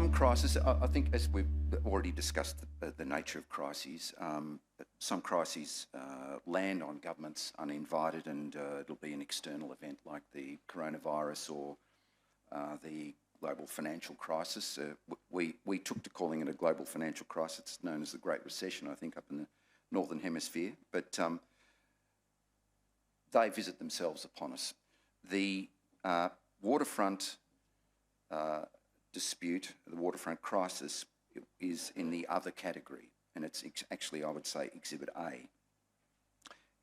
some crises, I think, as we've already discussed the nature of crises, some crises land on governments uninvited, and it'll be an external event like the coronavirus or the global financial crisis. We took to calling it a global financial crisis. It's known as the Great Recession, I think, up in the Northern Hemisphere. But they visit themselves upon us. The waterfront dispute, the waterfront crisis, is in the other category, and it's actually, I would say, Exhibit A.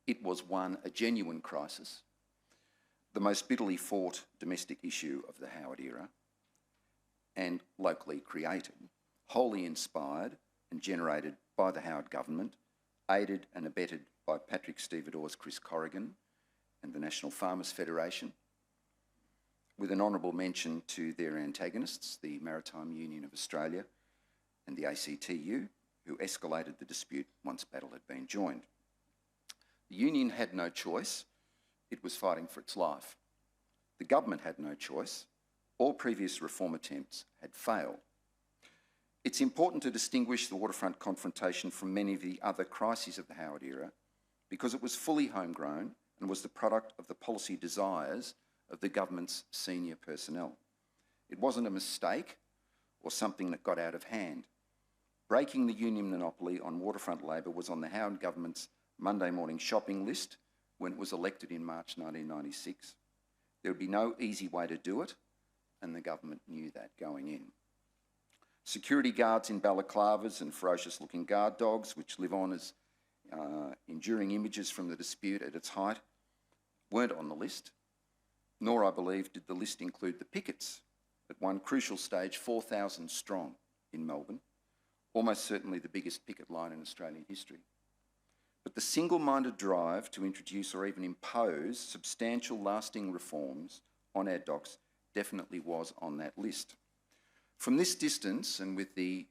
It was a genuine crisis, the most bitterly fought domestic issue of the Howard era, and locally created, wholly inspired and generated by the Howard government, aided and abetted by Patrick Stevedoring's Chris Corrigan and the National Farmers Federation, with an honourable mention to their antagonists, the Maritime Union of Australia and the ACTU, who escalated the dispute once battle had been joined. The union had no choice. It was fighting for its life. The government had no choice. All previous reform attempts had failed. It's important to distinguish the waterfront confrontation from many of the other crises of the Howard era because it was fully homegrown and was the product of the policy desires of the government's senior personnel. It wasn't a mistake or something that got out of hand. Breaking the union monopoly on waterfront labour was on the Howard government's Monday morning shopping list when it was elected in March 1996. There would be no easy way to do it, and the government knew that going in. Security guards in balaclavas and ferocious-looking guard dogs, which live on as enduring images from the dispute at its height, weren't on the list, nor, I believe, did the list include the pickets, at one crucial stage 4,000 strong in Melbourne, almost certainly the biggest picket line in Australian history. But the single-minded drive to introduce or even impose substantial lasting reforms on our docks definitely was on that list. From this distance, and with the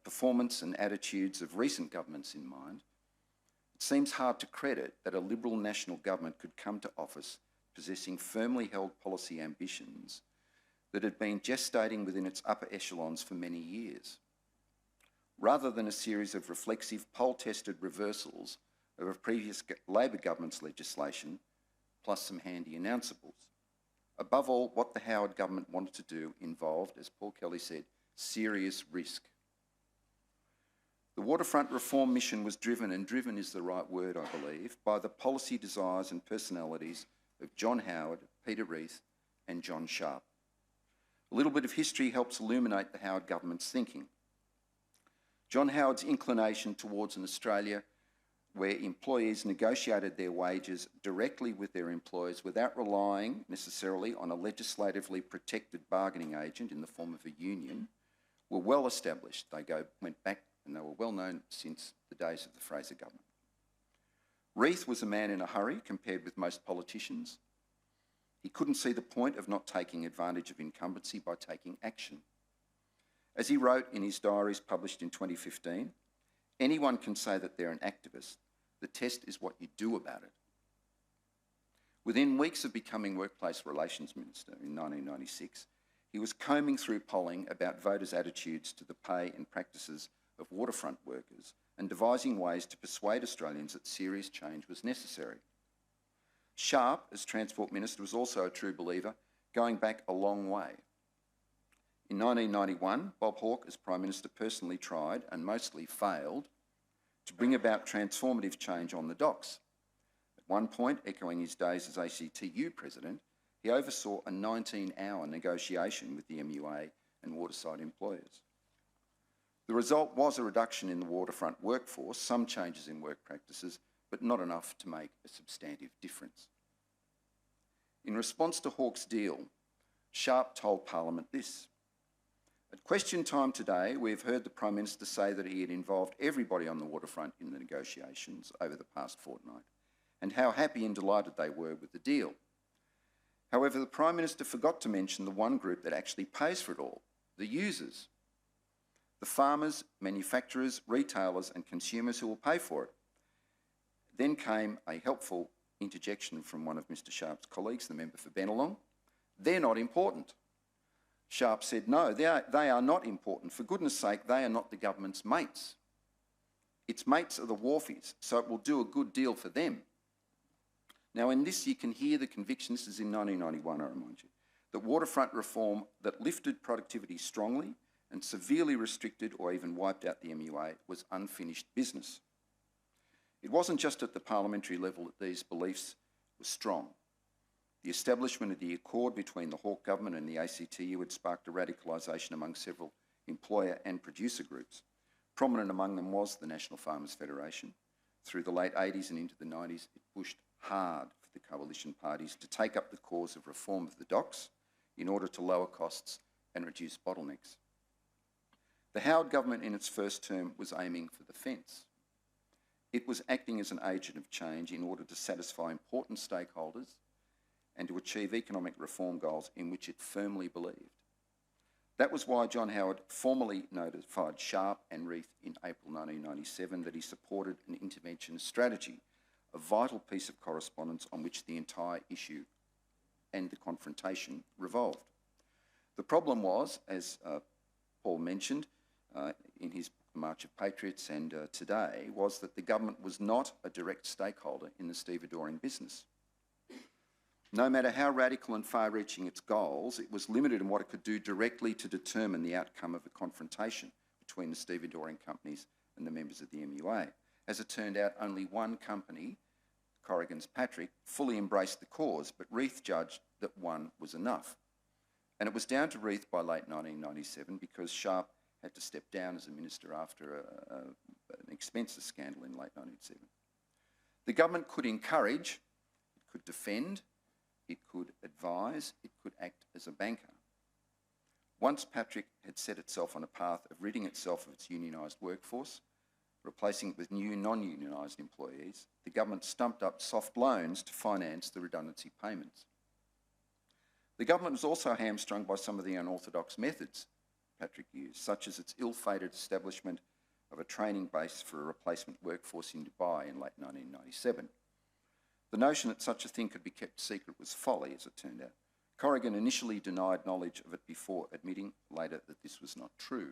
performance and attitudes of recent governments in mind, it seems hard to credit that a Liberal national government could come to office possessing firmly held policy ambitions that had been gestating within its upper echelons for many years, rather than a series of reflexive, poll-tested reversals of a previous Labor government's legislation, plus some handy announceables. Above all, what the Howard government wanted to do involved, as Paul Kelly said, serious risk. The waterfront reform mission was driven, and driven is the right word, I believe, by the policy desires and personalities of John Howard, Peter Reith and John Sharp. A little bit of history helps illuminate the Howard government's thinking. John Howard's inclination towards an Australia where employees negotiated their wages directly with their employers without relying necessarily on a legislatively protected bargaining agent in the form of a union, were well established. They went back and they were well known since the days of the Fraser government. Reith was a man in a hurry compared with most politicians. He couldn't see the point of not taking advantage of incumbency by taking action. As he wrote in his diaries published in 2015, anyone can say that they're an activist. The test is what you do about it. Within weeks of becoming Workplace Relations Minister in 1996, he was combing through polling about voters' attitudes to the pay and practices of waterfront workers and devising ways to persuade Australians that serious change was necessary. Sharp, as Transport Minister, was also a true believer, going back a long way. In 1991, Bob Hawke, as Prime Minister, personally tried, and mostly failed, to bring about transformative change on the docks. At one point, echoing his days as ACTU President, he oversaw a 19-hour negotiation with the MUA and waterside employers. The result was a reduction in the waterfront workforce, some changes in work practices, but not enough to make a substantive difference. In response to Hawke's deal, Sharp told Parliament this: "At question time today, we have heard the Prime Minister say that he had involved everybody on the waterfront in the negotiations over the past fortnight, and how happy and delighted they were with the deal. However, the Prime Minister forgot to mention the one group that actually pays for it all, the users. The farmers, manufacturers, retailers and consumers who will pay for it." Then came a helpful interjection from one of Mr Sharp's colleagues, the member for Bennelong: "They're not important. Sharp said, no, they are not important. For goodness sake, they are not the government's mates. Its mates are the wharfies, so it will do a good deal for them. Now, in this, you can hear the conviction, this is in 1991, I remind you, that waterfront reform that lifted productivity strongly and severely restricted or even wiped out the MUA was unfinished business. It wasn't just at the parliamentary level that these beliefs were strong. The establishment of the accord between the Hawke government and the ACTU had sparked a radicalisation among several employer and producer groups. Prominent among them was the National Farmers Federation. Through the late 80s and into the 90s, it pushed hard for the coalition parties to take up the cause of reform of the docks in order to lower costs and reduce bottlenecks. The Howard government in its first term was aiming for the fence. It was acting as an agent of change in order to satisfy important stakeholders and to achieve economic reform goals in which it firmly believed. That was why John Howard formally notified Sharp and Reith in April 1997 that he supported an intervention strategy, a vital piece of correspondence on which the entire issue and the confrontation revolved. The problem was, as Paul mentioned in his March of Patriots and today, was that the government was not a direct stakeholder in the stevedoring business. No matter how radical and far-reaching its goals, it was limited in what it could do directly to determine the outcome of a confrontation between the stevedoring companies and the members of the MUA. As it turned out, only one company, Corrigan's Patrick, fully embraced the cause, but Reith judged that one was enough. And it was down to Reith by late 1997 because Sharp had to step down as a minister after an expenses scandal in late 1997. The government could encourage, it could defend, it could advise, it could act as a banker. Once Patrick had set itself on a path of ridding itself of its unionised workforce, replacing it with new non-unionised employees, the government stumped up soft loans to finance the redundancy payments. The government was also hamstrung by some of the unorthodox methods Patrick used, such as its ill-fated establishment of a training base for a replacement workforce in Dubai in late 1997. The notion that such a thing could be kept secret was folly, as it turned out. Corrigan initially denied knowledge of it before admitting later that this was not true.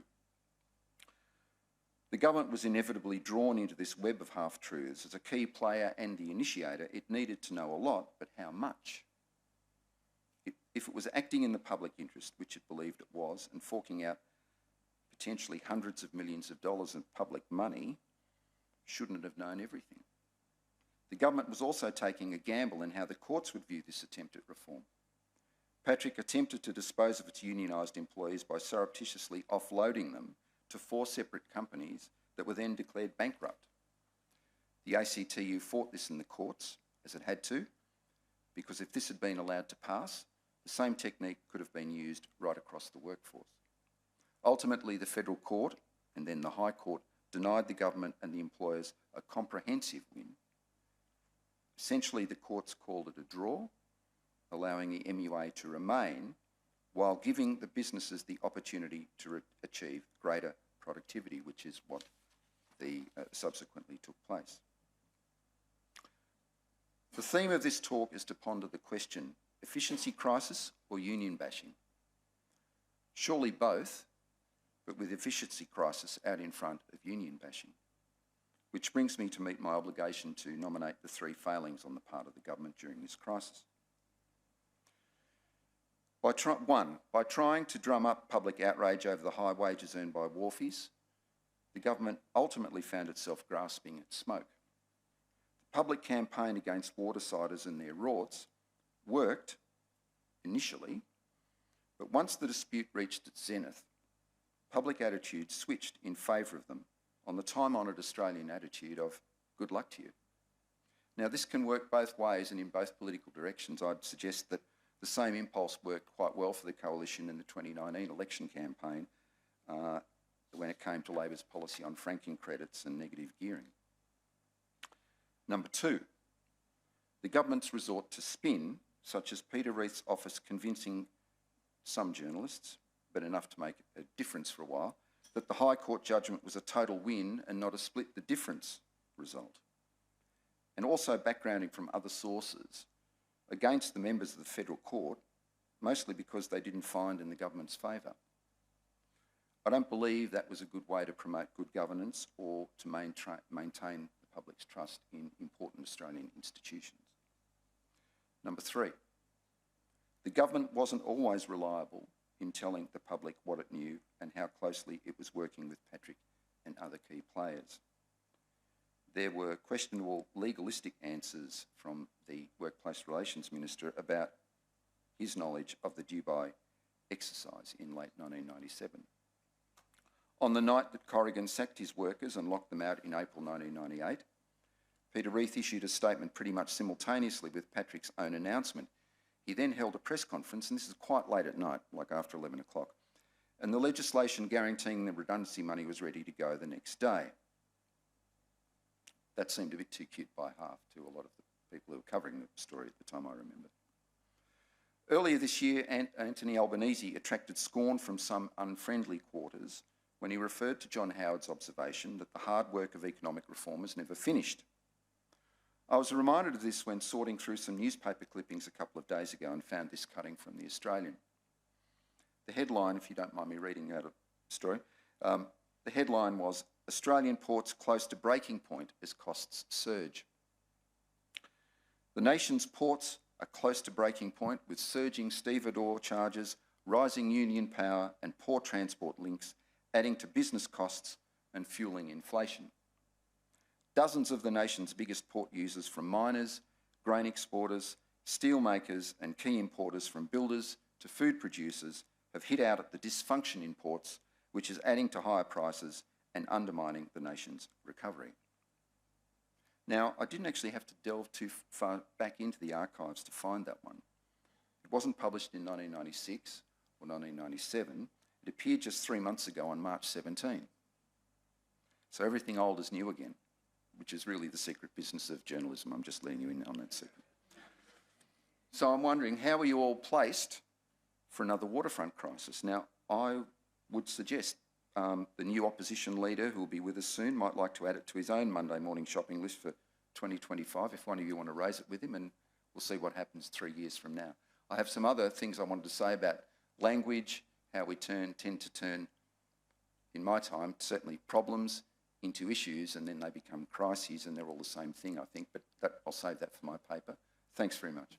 The government was inevitably drawn into this web of half-truths. As a key player and the initiator, it needed to know a lot, but how much? If it was acting in the public interest, which it believed it was, and forking out potentially hundreds of millions of dollars of public money, shouldn't it have known everything? The government was also taking a gamble in how the courts would view this attempt at reform. Patrick attempted to dispose of its unionised employees by surreptitiously offloading them to 4 separate companies that were then declared bankrupt. The ACTU fought this in the courts, as it had to, because if this had been allowed to pass, the same technique could have been used right across the workforce. Ultimately, the Federal Court and then the High Court denied the government and the employers a comprehensive win. Essentially, the courts called it a draw, allowing the MUA to remain while giving the businesses the opportunity to achieve greater productivity, which is what subsequently took place. The theme of this talk is to ponder the question, efficiency crisis or union bashing? Surely both, but with efficiency crisis out in front of union bashing. Which brings me to meet my obligation to nominate the 3 failings on the part of the government during this crisis. By trying to drum up public outrage over the high wages earned by wharfies, the government ultimately found itself grasping at smoke. The public campaign against watersiders and their rorts worked initially, but once the dispute reached its zenith, public attitudes switched in favour of them on the time-honoured Australian attitude of good luck to you. Now, this can work both ways and in both political directions. I'd suggest that the same impulse worked quite well for the coalition in the 2019 election campaign when it came to Labor's policy on franking credits and negative gearing. Number 2, the government's resort to spin, such as Peter Reith's office convincing some journalists, but enough to make a difference for a while, that the High Court judgment was a total win and not a split the difference result. And also backgrounding from other sources against the members of the Federal Court mostly because they didn't find in the government's favour. I don't believe that was a good way to promote good governance or to maintain the public's trust in important Australian institutions. Number 3, the government wasn't always reliable in telling the public what it knew and how closely it was working with Patrick and other key players. There were questionable legalistic answers from the Workplace Relations Minister about his knowledge of the Dubai exercise in late 1997. On the night that Corrigan sacked his workers and locked them out in April 1998, Peter Reith issued a statement pretty much simultaneously with Patrick's own announcement. He then held a press conference, and this is quite late at night, like after 11 o'clock, and the legislation guaranteeing the redundancy money was ready to go the next day. That seemed a bit too cute by half to a lot of the people who were covering the story at the time, I remember. Earlier this year, Anthony Albanese attracted scorn from some unfriendly quarters when he referred to John Howard's observation that the hard work of economic reform is never finished. I was reminded of this when sorting through some newspaper clippings a couple of days ago and found this cutting from The Australian. The headline, if you don't mind me reading out a story, the headline was, "Australian ports close to breaking point as costs surge." The nation's ports are close to breaking point with surging stevedore charges, rising union power and poor transport links adding to business costs and fuelling inflation. Dozens of the nation's biggest port users, from miners, grain exporters, steel makers and key importers from builders to food producers, have hit out at the dysfunction in ports, which is adding to higher prices and undermining the nation's recovery. Now, I didn't actually have to delve too far back into the archives to find that one. It wasn't published in 1996 or 1997. It appeared just 3 months ago on March 17. So everything old is new again, which is really the secret business of journalism. I'm just letting you in on that secret. So I'm wondering, how are you all placed for another waterfront crisis? Now, I would suggest the new opposition leader, who will be with us soon, might like to add it to his own Monday morning shopping list for 2025, if one of you want to raise it with him, and we'll see what happens 3 years from now. I have some other things I wanted to say about language, how we tend to turn, in my time, certainly problems into issues, and then they become crises, and they're all the same thing, I think, but I'll save that for my paper. Thanks very much.